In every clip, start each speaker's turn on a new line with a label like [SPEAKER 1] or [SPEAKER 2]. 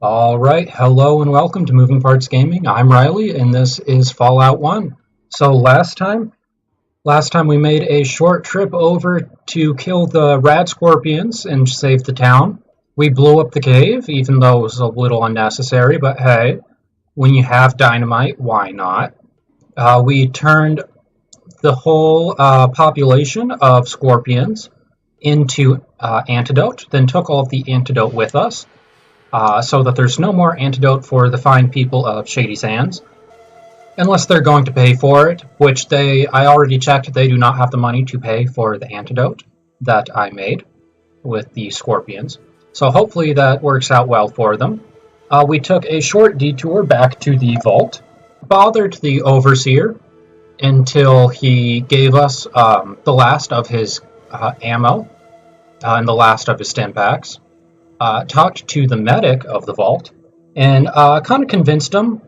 [SPEAKER 1] Alright, hello and welcome to Moving Parts Gaming. I'm Riley and this is Fallout 1. So last time we made a short trip over to kill the rad scorpions and save the town. We blew up the cave, even though it was a little unnecessary, but hey, when you have dynamite, why not? We turned the whole population of scorpions into antidote, then took all of the antidote with us. So that there's no more antidote for the fine people of Shady Sands, unless they're going to pay for it, which I already checked, they do not have the money to pay for the antidote that I made with the scorpions. So hopefully that works out well for them. We took a short detour back to the vault, bothered the overseer until he gave us the last of his ammo and the last of his stim packs. Talked to the medic of the vault and kind of convinced him,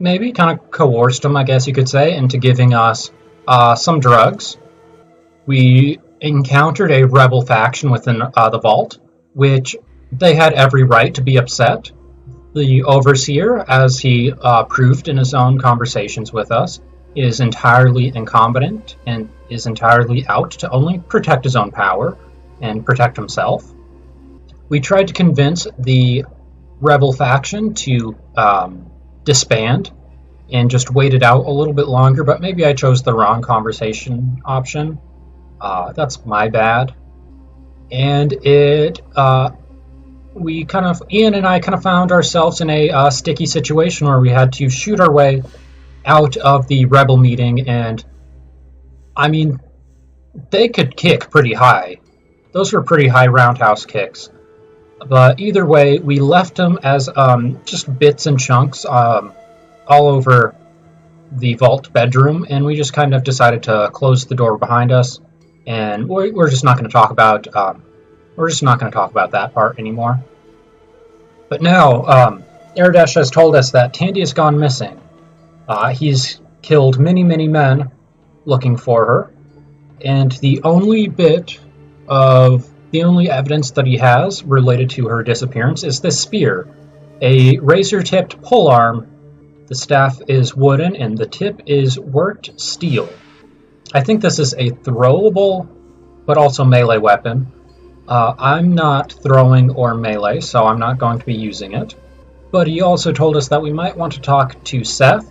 [SPEAKER 1] maybe kind of coerced him, I guess you could say, into giving us some drugs. We encountered a rebel faction within the vault, which they had every right to be upset. The overseer, as he proved in his own conversations with us, is entirely incompetent and is entirely out to only protect his own power and protect himself. We tried to convince the rebel faction to disband and just wait it out a little bit longer, but maybe I chose the wrong conversation option. That's my bad. And Ian and I kind of found ourselves in a sticky situation where we had to shoot our way out of the rebel meeting, and I mean, they could kick pretty high. Those were pretty high roundhouse kicks. But either way, we left them as just bits and chunks all over the vault bedroom, and we just kind of decided to close the door behind us. And we're just not going to talk about that part anymore. But now, Aradesh has told us that Tandi has gone missing. He's killed many, many men looking for her, and the only evidence that he has related to her disappearance is this spear, a razor-tipped polearm. The staff is wooden and the tip is worked steel. I think this is a throwable but also melee weapon. I'm not throwing or melee, so I'm not going to be using it. But he also told us that we might want to talk to Seth,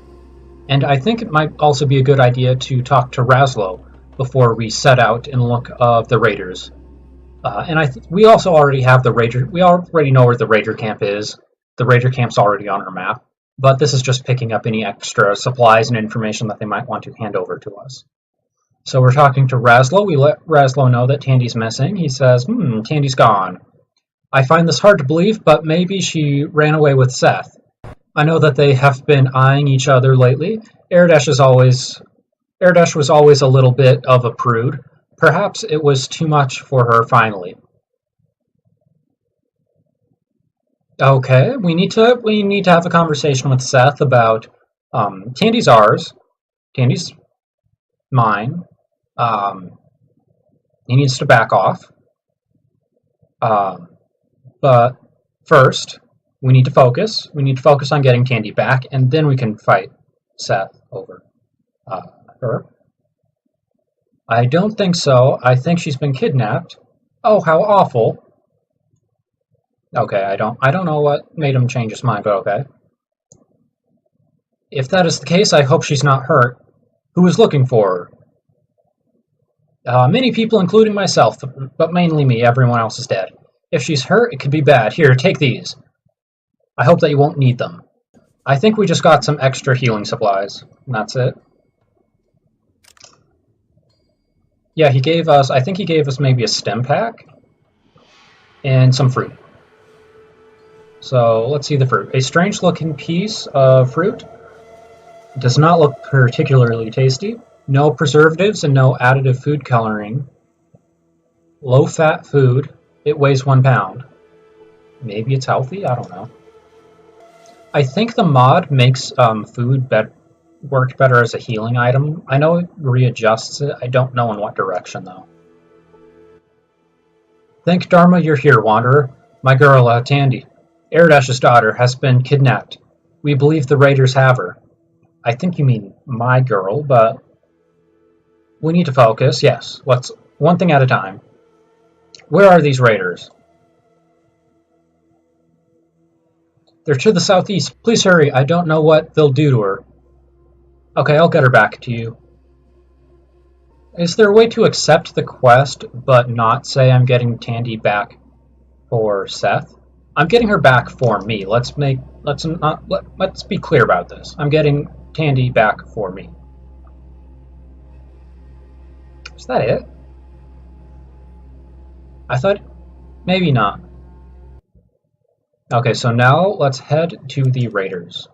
[SPEAKER 1] and I think it might also be a good idea to talk to Raslo before we set out in look of the raiders. We also already have the Raider. We already know where the Raider camp is. The Raider camp's already on our map. But this is just picking up any extra supplies and information that they might want to hand over to us. So we're talking to Raslo. We let Raslo know that Tandi's missing. He says, Tandi's gone. I find this hard to believe, but maybe she ran away with Seth. I know that they have been eyeing each other lately. Aradesh was always a little bit of a prude. Perhaps it was too much for her finally. Okay, we need to have a conversation with Seth about Tandi's ours. Tandi's mine. He needs to back off. But first, we need to focus. We need to focus on getting Tandi back, and then we can fight Seth over her. I don't think so. I think she's been kidnapped. Oh, how awful. Okay, I don't know what made him change his mind, but okay. If that is the case, I hope she's not hurt. Who is looking for her? Many people, including myself, but mainly me. Everyone else is dead. If she's hurt, it could be bad. Here, take these. I hope that you won't need them. I think we just got some extra healing supplies, and that's it. Yeah, I think he gave us maybe a stim pack and some fruit. So let's see the fruit. A strange looking piece of fruit. It does not look particularly tasty. No preservatives and no additive food coloring. Low fat food. It weighs 1 pound. Maybe it's healthy? I don't know. I think the mod makes food worked better as a healing item. I know it readjusts it. I don't know in what direction, though. Thank Dharma you're here, Wanderer. My girl, Tandi. Erdash's daughter has been kidnapped. We believe the raiders have her. I think you mean my girl, but we need to focus. Yes, let's one thing at a time. Where are these raiders? They're to the southeast. Please hurry. I don't know what they'll do to her. Okay, I'll get her back to you. Is there a way to accept the quest but not say I'm getting Tandi back for Seth? I'm getting her back for me. Let's be clear about this. I'm getting Tandi back for me. Is that it? I thought maybe not. Okay, so now let's head to the raiders.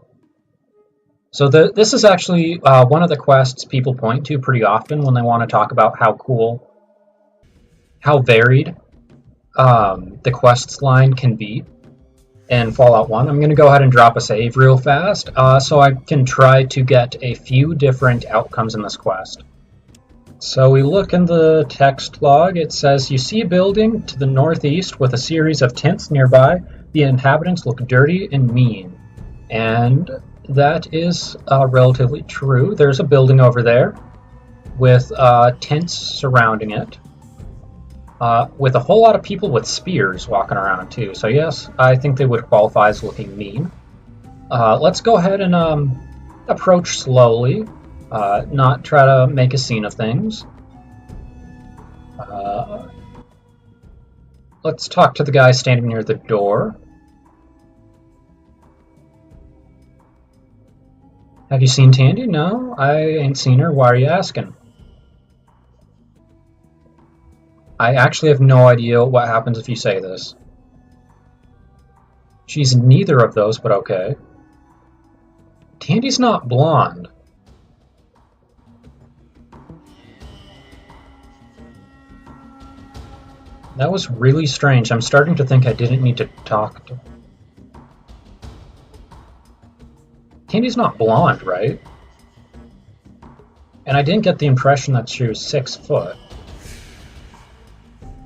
[SPEAKER 1] So this is actually one of the quests people point to pretty often when they want to talk about how cool, how varied the quests line can be in Fallout 1. I'm going to go ahead and drop a save real fast so I can try to get a few different outcomes in this quest. So we look in the text log. It says, you see a building to the northeast with a series of tents nearby. The inhabitants look dirty and mean. And that is relatively true. There's a building over there with tents surrounding it, with a whole lot of people with spears walking around too. So yes, I think they would qualify as looking mean. Let's go ahead and approach slowly, not try to make a scene of things. Let's talk to the guy standing near the door. Have you seen Tandi? No, I ain't seen her. Why are you asking? I actually have no idea what happens if you say this. She's neither of those, but okay. Tandi's not blonde. That was really strange. I'm starting to think I didn't need to talk to her. Tandi's not blonde, right? And I didn't get the impression that she was 6 foot.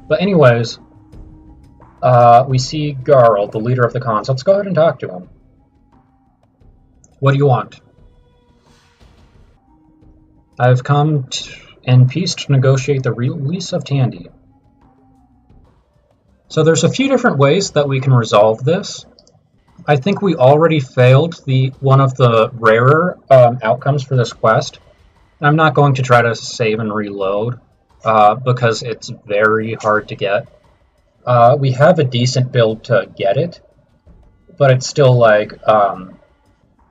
[SPEAKER 1] But anyways, we see Garl, the leader of the cons. Let's go ahead and talk to him. What do you want? I've come in peace to negotiate the release of Tandi. So there's a few different ways that we can resolve this. I think we already failed one of the rarer outcomes for this quest. I'm not going to try to save and reload because it's very hard to get. We have a decent build to get it, but it's still like a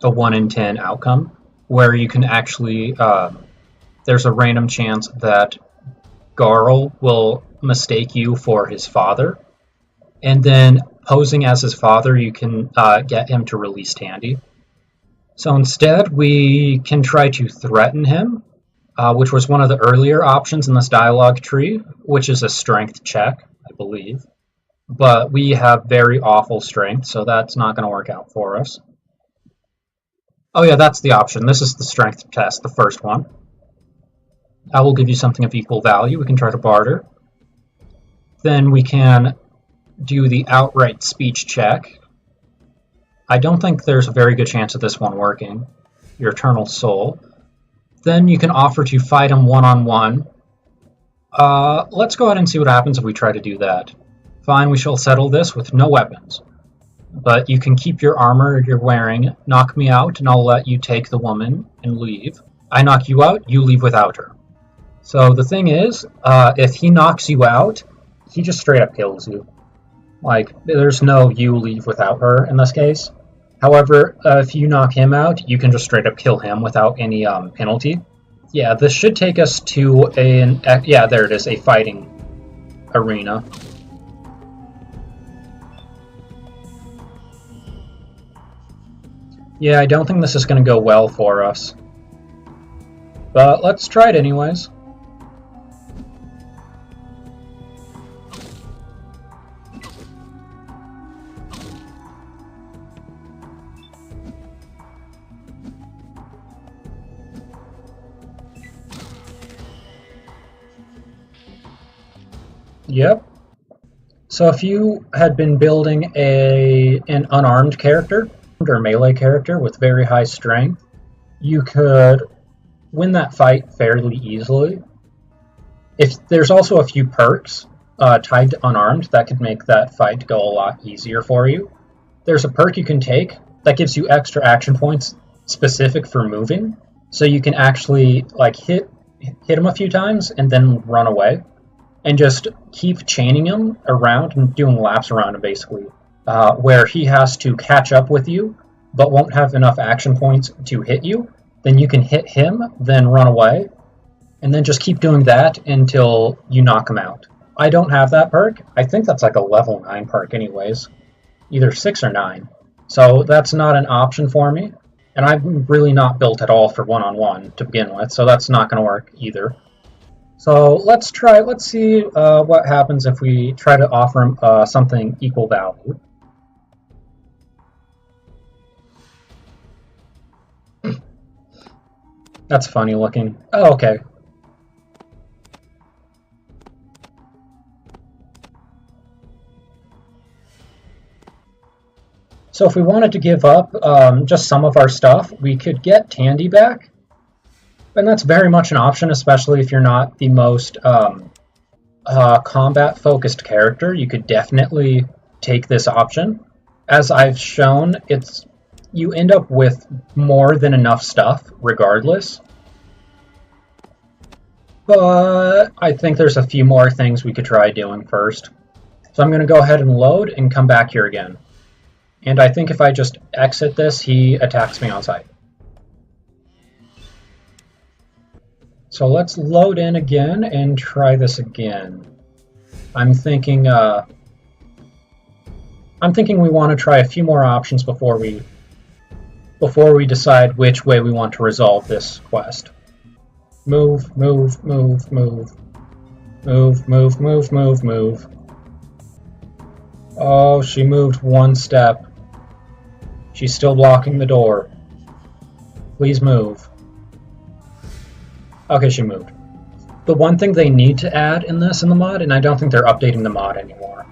[SPEAKER 1] 1 in 10 outcome where you can actually, there's a random chance that Garl will mistake you for his father, and then posing as his father, you can get him to release Tandi. So instead, we can try to threaten him, which was one of the earlier options in this dialogue tree, which is a strength check, I believe. But we have very awful strength, so that's not going to work out for us. Oh yeah, that's the option. This is the strength test, the first one. I will give you something of equal value. We can try to barter. Then we can do the outright speech check. I don't think there's a very good chance of this one working. Your eternal soul. Then you can offer to fight him one-on-one. Let's go ahead and see what happens if we try to do that. Fine, we shall settle this with no weapons. But you can keep your armor you're wearing, knock me out, and I'll let you take the woman and leave. I knock you out, you leave without her. So the thing is, if he knocks you out, he just straight up kills you. Like, there's no you leave without her in this case. However, if you knock him out, you can just straight up kill him without any penalty. Yeah, this should take us to yeah, there it is, a fighting arena. Yeah, I don't think this is going to go well for us. But let's try it anyways. Yep. So if you had been building an unarmed character or melee character with very high strength, you could win that fight fairly easily. If there's also a few perks tied to unarmed that could make that fight go a lot easier for you. There's a perk you can take that gives you extra action points specific for moving, so you can actually like hit him a few times and then run away, and just keep chaining him around and doing laps around him basically, where he has to catch up with you but won't have enough action points to hit you. Then you can hit him, then run away, and then just keep doing that until you knock him out. I don't have that perk. I think that's like a level 9 perk anyways, either 6 or 9. So that's not an option for me, and I'm really not built at all for one-on-one to begin with, so that's not going to work either. So let's see what happens if we try to offer him something equal value. That's funny looking. Oh, okay. So if we wanted to give up just some of our stuff, we could get Tandi back. And that's very much an option, especially if you're not the most combat-focused character. You could definitely take this option. As I've shown, you end up with more than enough stuff, regardless. But I think there's a few more things we could try doing first. So I'm going to go ahead and load and come back here again. And I think if I just exit this, he attacks me on sight. So let's load in again and try this again. I'm thinking we want to try a few more options before we decide which way we want to resolve this quest. Move, move, move, move. Move, move, move, move, move. Oh, she moved one step. She's still blocking the door. Please move. Okay, she moved. The one thing they need to add in the mod, and I don't think they're updating the mod anymore,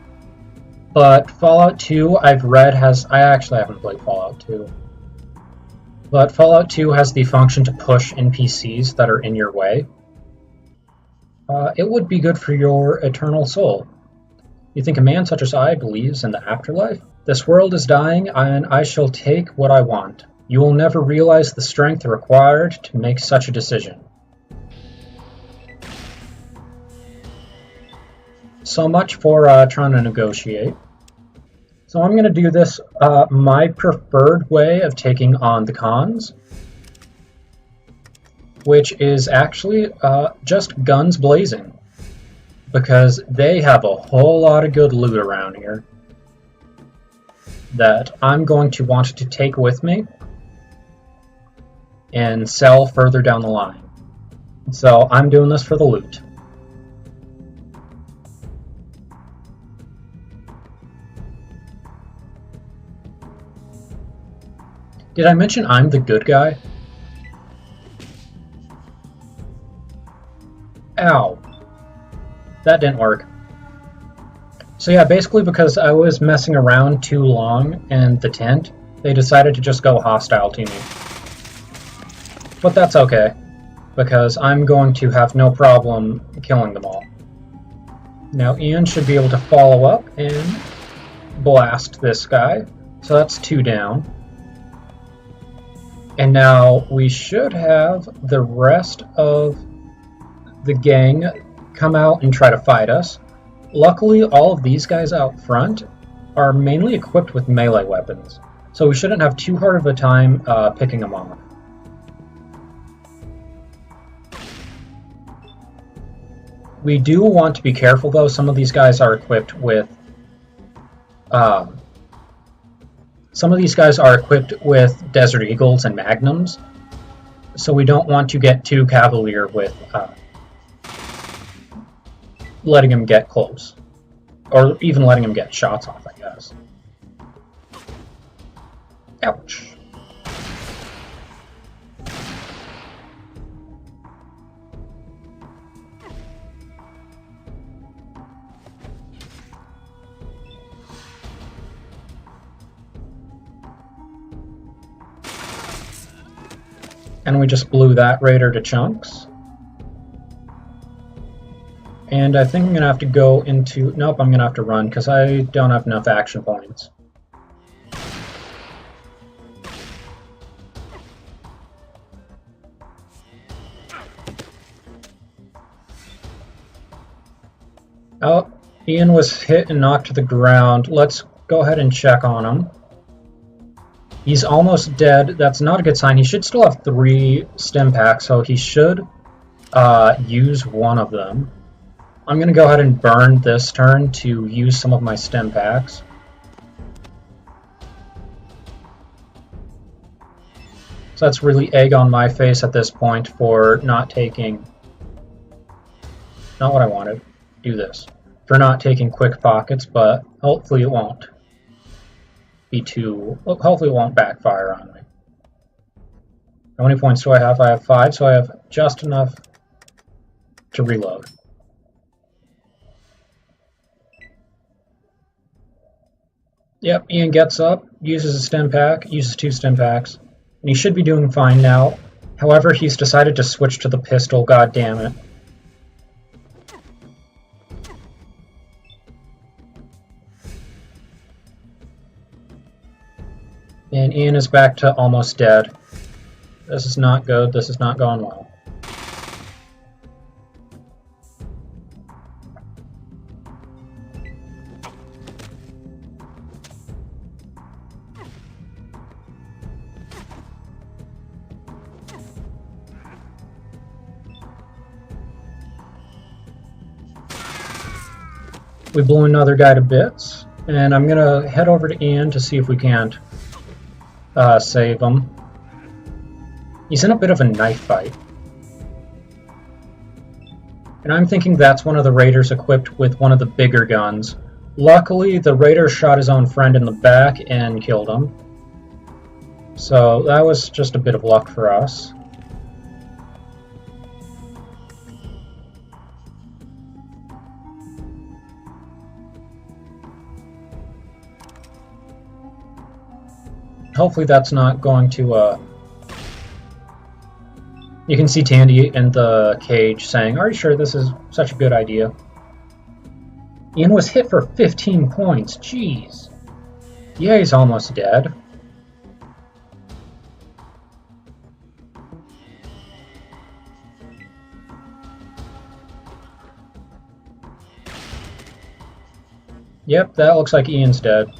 [SPEAKER 1] but Fallout 2 I've read I actually haven't played Fallout 2, but Fallout 2 has the function to push NPCs that are in your way. It would be good for your eternal soul. You think a man such as I believes in the afterlife? This world is dying, and I shall take what I want. You will never realize the strength required to make such a decision. So much for trying to negotiate. So I'm going to do this my preferred way of taking on the cons, which is actually just guns blazing, because they have a whole lot of good loot around here that I'm going to want to take with me and sell further down the line. So I'm doing this for the loot. Did I mention I'm the good guy? Ow. That didn't work. So yeah, basically because I was messing around too long in the tent, they decided to just go hostile to me. But that's okay, because I'm going to have no problem killing them all. Now Ian should be able to follow up and blast this guy. So that's 2 down. And now we should have the rest of the gang come out and try to fight us. Luckily, all of these guys out front are mainly equipped with melee weapons, so we shouldn't have too hard of a time picking them off. We do want to be careful, though. Some of these guys are equipped with Desert Eagles and Magnums, so we don't want to get too cavalier with letting him get close, or even letting him get shots off, I guess. Ouch. And we just blew that raider to chunks. And I think I'm going to have to go into... Nope, I'm going to have to run because I don't have enough action points. Oh, Ian was hit and knocked to the ground. Let's go ahead and check on him. He's almost dead. That's not a good sign. He should still have 3 stim packs, so he should use one of them. I'm going to go ahead and burn this turn to use some of my stim packs. So that's really egg on my face at this point for not taking... Not what I wanted. Do this. For not taking quick pockets, but hopefully it won't be too... Hopefully it won't backfire on me. How many points do I have? I have 5, so I have just enough to reload. Yep, Ian gets up, uses a stim pack, uses 2 stim packs, and he should be doing fine now. However, he's decided to switch to the pistol, god damn it. And Ian is back to almost dead. This is not good, this is not going well. We blew another guy to bits, and I'm going to head over to Ian to see if we can't save him. He's in a bit of a knife fight. And I'm thinking that's one of the raiders equipped with one of the bigger guns. Luckily, the raider shot his own friend in the back and killed him. So that was just a bit of luck for us. Hopefully that's not going to, You can see Tandi in the cage saying, "Are you sure this is such a good idea?" Ian was hit for 15 points, jeez. Yeah, he's almost dead. Yep, that looks like Ian's dead.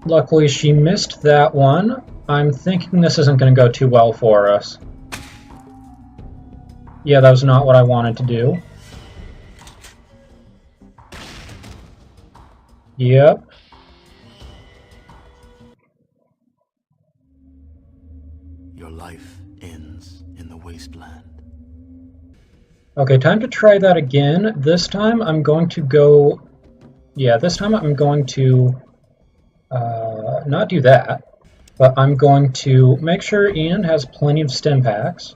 [SPEAKER 1] Luckily, she missed that one. I'm thinking this isn't going to go too well for us. Yeah, that was not what I wanted to do. Yep.
[SPEAKER 2] Your life ends in the wasteland.
[SPEAKER 1] Okay, time to try that again. This time I'm going to go... Yeah, this time I'm going to... not do that, but I'm going to make sure Ian has plenty of stim packs.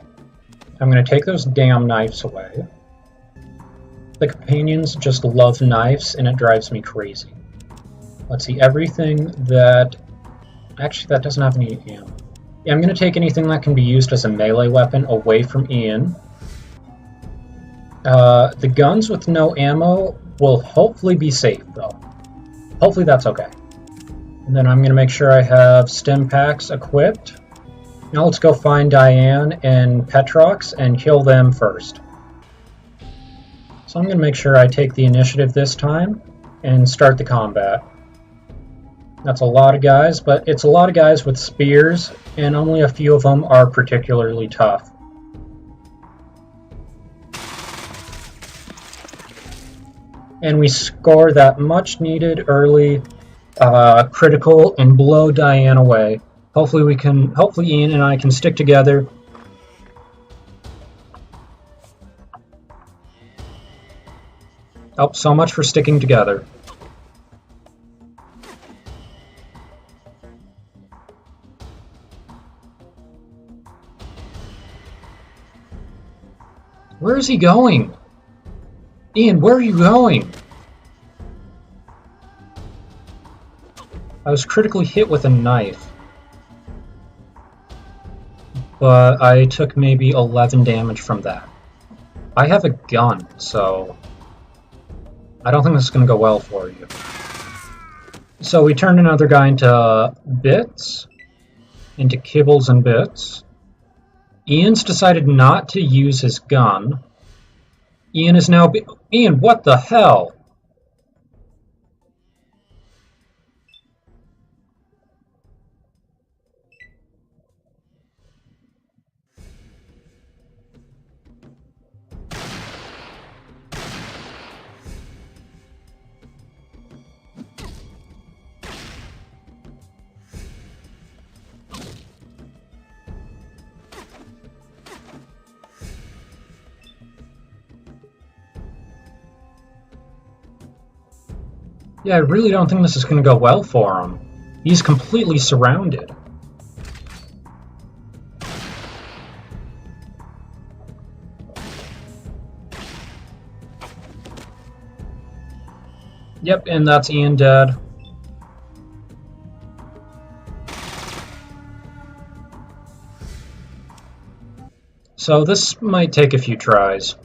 [SPEAKER 1] I'm going to take those damn knives away. The companions just love knives, and it drives me crazy. Let's see, everything that... Actually, that doesn't have any ammo. Yeah, I'm going to take anything that can be used as a melee weapon away from Ian. The guns with no ammo will hopefully be safe, though. Hopefully that's okay. And then I'm going to make sure I have stim packs equipped. Now let's go find Diane and Petrox and kill them first. So I'm going to make sure I take the initiative this time and start the combat. That's a lot of guys, but it's a lot of guys with spears, and only a few of them are particularly tough. And we score that much needed early critical and blow Diane away. Hopefully Ian and I can stick together. Oh, so much for sticking together. Where is he going? Ian, where are you going? I was critically hit with a knife, but I took maybe 11 damage from that. I have a gun, so I don't think this is going to go well for you. So we turned another guy into bits, into kibbles and bits. Ian's decided not to use his gun. Ian is now... Ian, what the hell? Yeah, I really don't think this is going to go well for him. He's completely surrounded. Yep, and that's Ian dead. So this might take a few tries.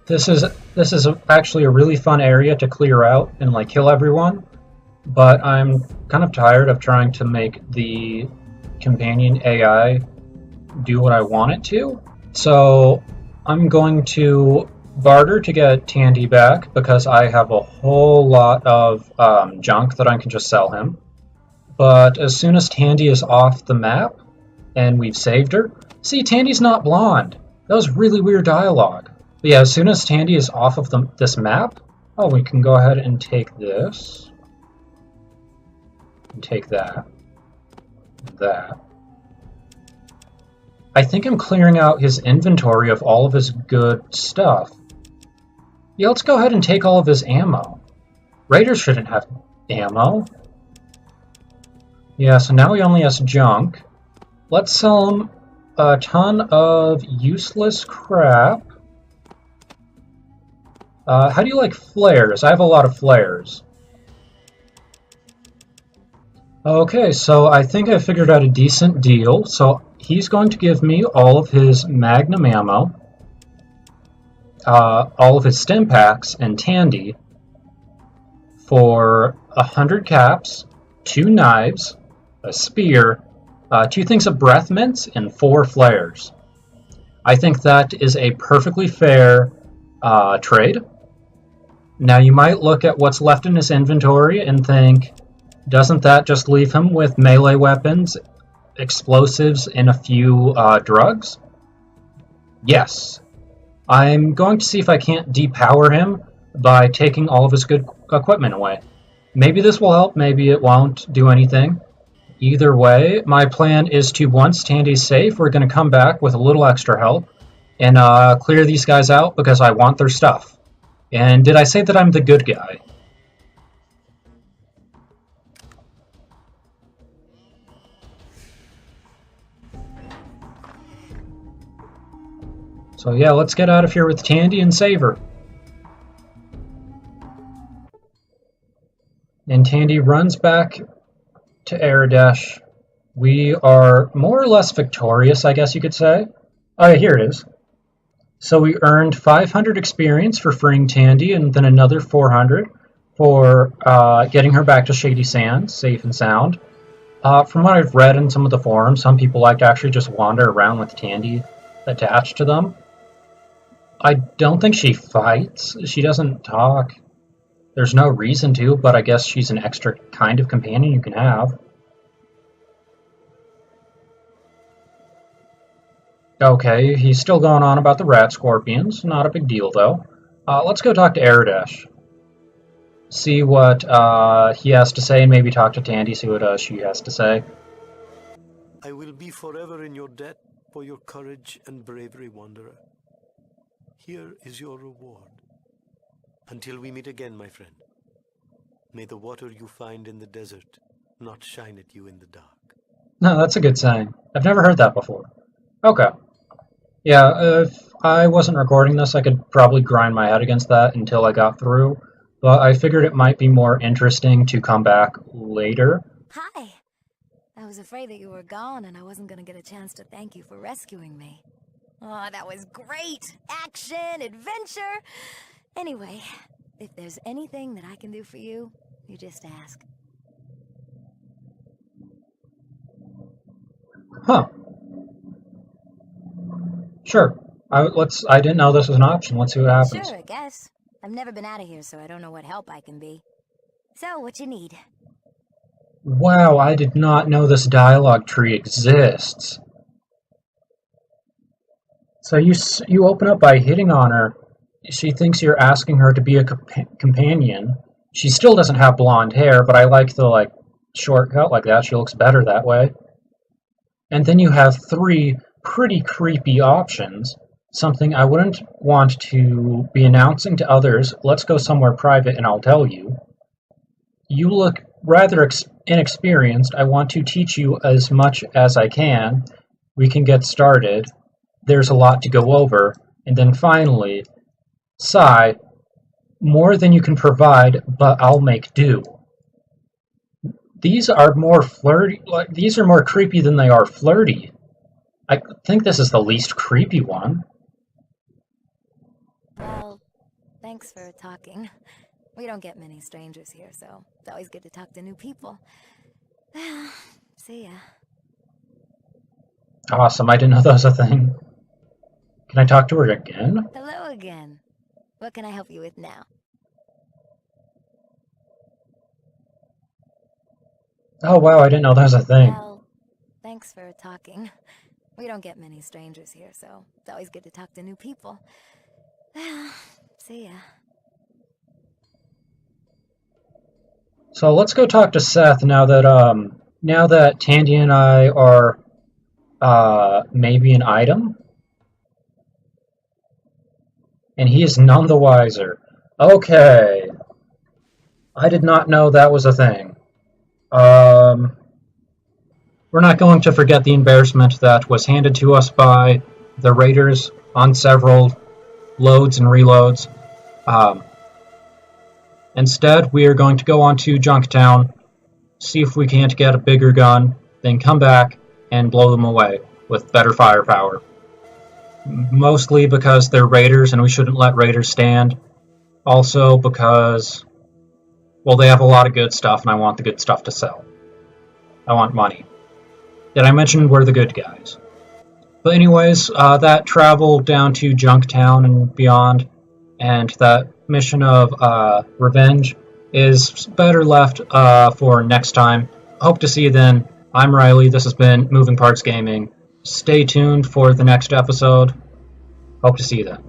[SPEAKER 1] This is actually a really fun area to clear out and like kill everyone, but I'm kind of tired of trying to make the companion AI do what I want it to. So I'm going to barter to get Tandi back because I have a whole lot of junk that I can just sell him. But as soon as Tandi is off the map and we've saved her, see, Tandi's not blonde. That was really weird dialogue. But yeah, as soon as Tandi is off of this map, oh, we can go ahead and take this. And take that. That. I think I'm clearing out his inventory of all of his good stuff. Yeah, let's go ahead and take all of his ammo. Raiders shouldn't have ammo. Yeah, so now he only has junk. Let's sell him a ton of useless crap. How do you like flares? I have a lot of flares. Okay, so I think I figured out a decent deal. So he's going to give me all of his Magnum ammo, all of his stim packs and Tandi for 100 caps, 2 knives, a spear, 2 things of breath mints, and 4 flares. I think that is a perfectly fair trade. Now you might look at what's left in his inventory and think, doesn't that just leave him with melee weapons, explosives, and a few drugs? Yes. I'm going to see if I can't depower him by taking all of his good equipment away. Maybe this will help, maybe it won't do anything. Either way, my plan is to, once Tandi's safe, we're going to come back with a little extra help and clear these guys out because I want their stuff. And did I say that I'm the good guy? So yeah, let's get out of here with Tandi and save her. And Tandi runs back to Aradesh. We are more or less victorious, I guess you could say. Oh yeah, here it is. So we earned 500 experience for freeing Tandi, and then another 400 for getting her back to Shady Sands, safe and sound. From what I've read in some of the forums, some people like to actually just wander around with Tandi attached to them. I don't think she fights. She doesn't talk. There's no reason to, but I guess she's an extra kind of companion you can have. Okay, he's still going on about the rat scorpions. Not a big deal, though. Let's go talk to Aradesh. See what he has to say, and maybe talk to Tandi, see what she has to say.
[SPEAKER 3] I will be forever in your debt for your courage and bravery, Wanderer. Here is your reward. Until we meet again, my friend. May the water you find in the desert not shine at you in the dark.
[SPEAKER 1] No, that's a good saying. I've never heard that before. Okay. Yeah, if I wasn't recording this, I could probably grind my head against that until I got through, but I figured it might be more interesting to come back later.
[SPEAKER 4] Hi. I was afraid that you were gone and I wasn't going to get a chance to thank you for rescuing me. Oh, that was great! Action, adventure! Anyway, if there's anything that I can do for you, you just ask.
[SPEAKER 1] Huh. Sure. I didn't know this was an option. Let's see what happens.
[SPEAKER 4] Sure, I guess. I've never been out of here, so I don't know what help I can be. So, what you need?
[SPEAKER 1] Wow, I did not know this dialogue tree exists. So you open up by hitting on her. She thinks you're asking her to be a companion. She still doesn't have blonde hair, but I like the shortcut like that. She looks better that way. And then you have 3 pretty creepy options. Something I wouldn't want to be announcing to others. Let's go somewhere private and I'll tell you. You look rather inexperienced. I want to teach you as much as I can. We can get started. There's a lot to go over. And then finally, sigh, more than you can provide, but I'll make do. These are more flirty. These are more creepy than they are flirty. I think this is the least creepy one.
[SPEAKER 4] Well, thanks for talking. We don't get many strangers here, so it's always good to talk to new people. See ya.
[SPEAKER 1] Awesome, I didn't know that was a thing. Can I talk to her again?
[SPEAKER 4] Hello again. What can I help you with now?
[SPEAKER 1] Oh wow, I didn't know that was a thing.
[SPEAKER 4] Well, thanks for talking. We don't get many strangers here, so it's always good to talk to new people. See ya.
[SPEAKER 1] So let's go talk to Seth now that Tandi and I are maybe an item. And he is none the wiser. Okay. I did not know that was a thing. We're not going to forget the embarrassment that was handed to us by the raiders on several loads and reloads. Instead, we are going to go on to Junktown, see if we can't get a bigger gun, then come back and blow them away with better firepower. Mostly because they're raiders and we shouldn't let raiders stand. Also because, well, they have a lot of good stuff and I want the good stuff to sell. I want money. Did I mention we're the good guys? But anyways, that travel down to Junktown and beyond, and that mission of revenge is better left for next time. Hope to see you then. I'm Riley. This has been Moving Parts Gaming. Stay tuned for the next episode. Hope to see you then.